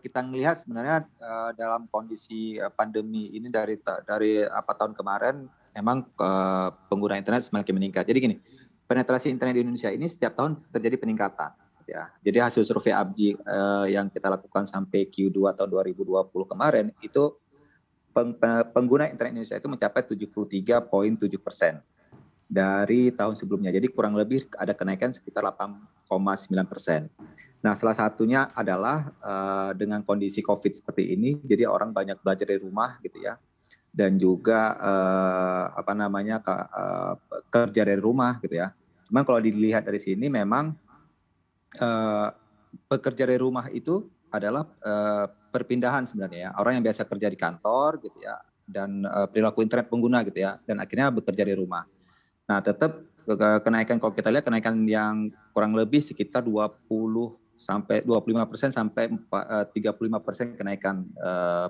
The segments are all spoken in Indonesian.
Kita melihat sebenarnya dalam kondisi pandemi ini dari tahun kemarin memang pengguna internet semakin meningkat. Jadi gini, penetrasi internet di Indonesia ini setiap tahun terjadi peningkatan. Ya, jadi hasil survei ABGI yang kita lakukan sampai Q2 tahun 2020 kemarin itu pengguna internet Indonesia itu mencapai 73,7% dari tahun sebelumnya. Jadi kurang lebih ada kenaikan sekitar 8,9%. Nah, salah satunya adalah dengan kondisi COVID seperti ini, jadi orang banyak belajar dari rumah gitu ya, dan juga kerja dari rumah gitu ya. Cuman kalau dilihat dari sini memang pekerja dari rumah itu adalah perpindahan sebenarnya ya. Orang yang biasa kerja di kantor gitu ya, dan perilaku internet pengguna gitu ya, dan akhirnya bekerja dari rumah. Nah, tetap kenaikan kalau kita lihat kenaikan yang kurang lebih sekitar 25% sampai 35% kenaikan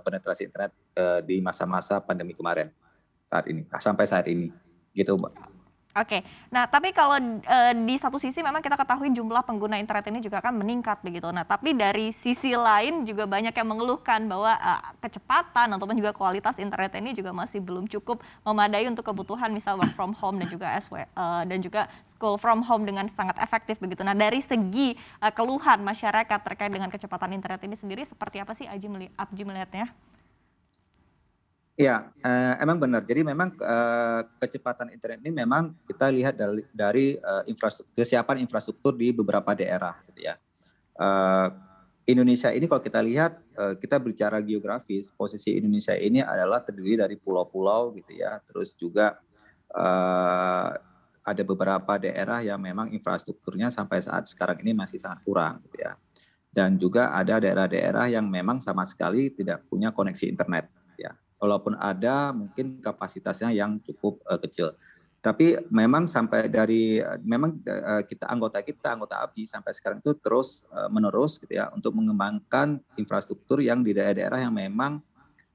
penetrasi internet di masa-masa pandemi kemarin sampai saat ini gitu, Mbak. Oke, nah tapi kalau di satu sisi memang kita ketahui jumlah pengguna internet ini juga kan meningkat begitu. Nah tapi dari sisi lain juga banyak yang mengeluhkan bahwa kecepatan ataupun juga kualitas internet ini juga masih belum cukup memadai untuk kebutuhan misal work from home dan juga dan juga school from home dengan sangat efektif begitu. Nah dari segi keluhan masyarakat terkait dengan kecepatan internet ini sendiri seperti apa sih Abji melihatnya? Iya, emang benar. Jadi memang kecepatan internet ini memang kita lihat dari kesiapan infrastruktur di beberapa daerah gitu ya. Eh, Indonesia ini kalau kita lihat, kita bicara geografis, posisi Indonesia ini adalah terdiri dari pulau-pulau gitu ya. Terus juga ada beberapa daerah yang memang infrastrukturnya sampai saat sekarang ini masih sangat kurang gitu ya. Dan juga ada daerah-daerah yang memang sama sekali tidak punya koneksi internet ya. Walaupun ada mungkin kapasitasnya yang cukup kecil. Tapi memang sampai dari anggota ABGI sampai sekarang itu terus menerus gitu ya untuk mengembangkan infrastruktur yang di daerah-daerah yang memang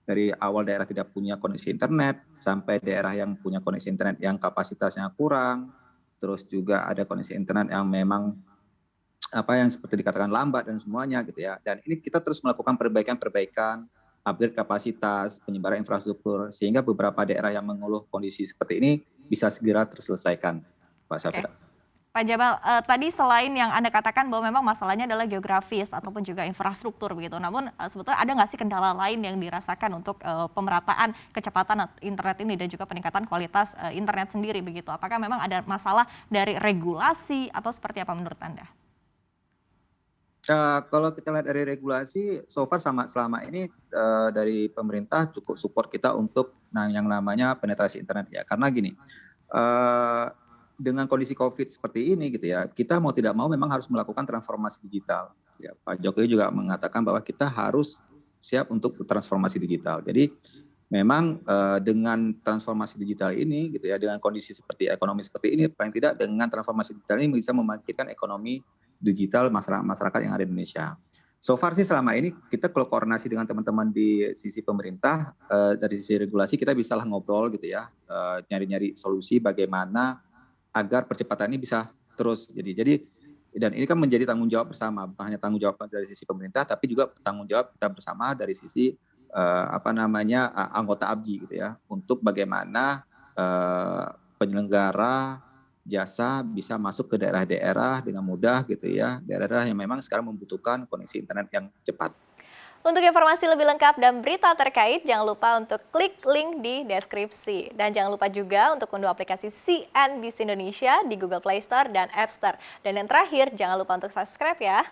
dari awal daerah tidak punya koneksi internet sampai daerah yang punya koneksi internet yang kapasitasnya kurang, terus juga ada koneksi internet yang memang yang seperti dikatakan lambat dan semuanya gitu ya. Dan ini kita terus melakukan perbaikan, upgrade kapasitas, penyebaran infrastruktur sehingga beberapa daerah yang mengeluh kondisi seperti ini bisa segera terselesaikan, Pak Oke. Safira. Pak Jamal, tadi selain yang Anda katakan bahwa memang masalahnya adalah geografis ataupun juga infrastruktur begitu, namun sebetulnya ada nggak sih kendala lain yang dirasakan untuk pemerataan kecepatan internet ini dan juga peningkatan kualitas internet sendiri begitu? Apakah memang ada masalah dari regulasi atau seperti apa menurut Anda? Kalau kita lihat dari regulasi, so far selama ini dari pemerintah cukup support kita untuk yang namanya penetrasi internet ya. Karena gini, uh, dengan kondisi COVID seperti ini gitu ya, kita mau tidak mau memang harus melakukan transformasi digital. Ya, Pak Jokowi juga mengatakan bahwa kita harus siap untuk transformasi digital. Jadi memang dengan transformasi digital ini gitu ya, dengan kondisi seperti ekonomi seperti ini, paling tidak dengan transformasi digital ini bisa membangkitkan ekonomi digital masyarakat yang ada di Indonesia. So far sih selama ini kita kalau koordinasi dengan teman-teman di sisi pemerintah, dari sisi regulasi kita bisa lah ngobrol gitu ya, nyari-nyari solusi bagaimana agar percepatan ini bisa terus. Jadi dan ini kan menjadi tanggung jawab bersama, bukan hanya tanggung jawab dari sisi pemerintah, tapi juga tanggung jawab kita bersama dari sisi anggota ABGI gitu ya, untuk bagaimana penyelenggara jasa bisa masuk ke daerah-daerah dengan mudah gitu ya, daerah-daerah yang memang sekarang membutuhkan koneksi internet yang cepat. Untuk informasi lebih lengkap dan berita terkait, jangan lupa untuk klik link di deskripsi. Dan jangan lupa juga untuk unduh aplikasi CNBC Indonesia di Google Play Store dan App Store. Dan yang terakhir, jangan lupa untuk subscribe ya.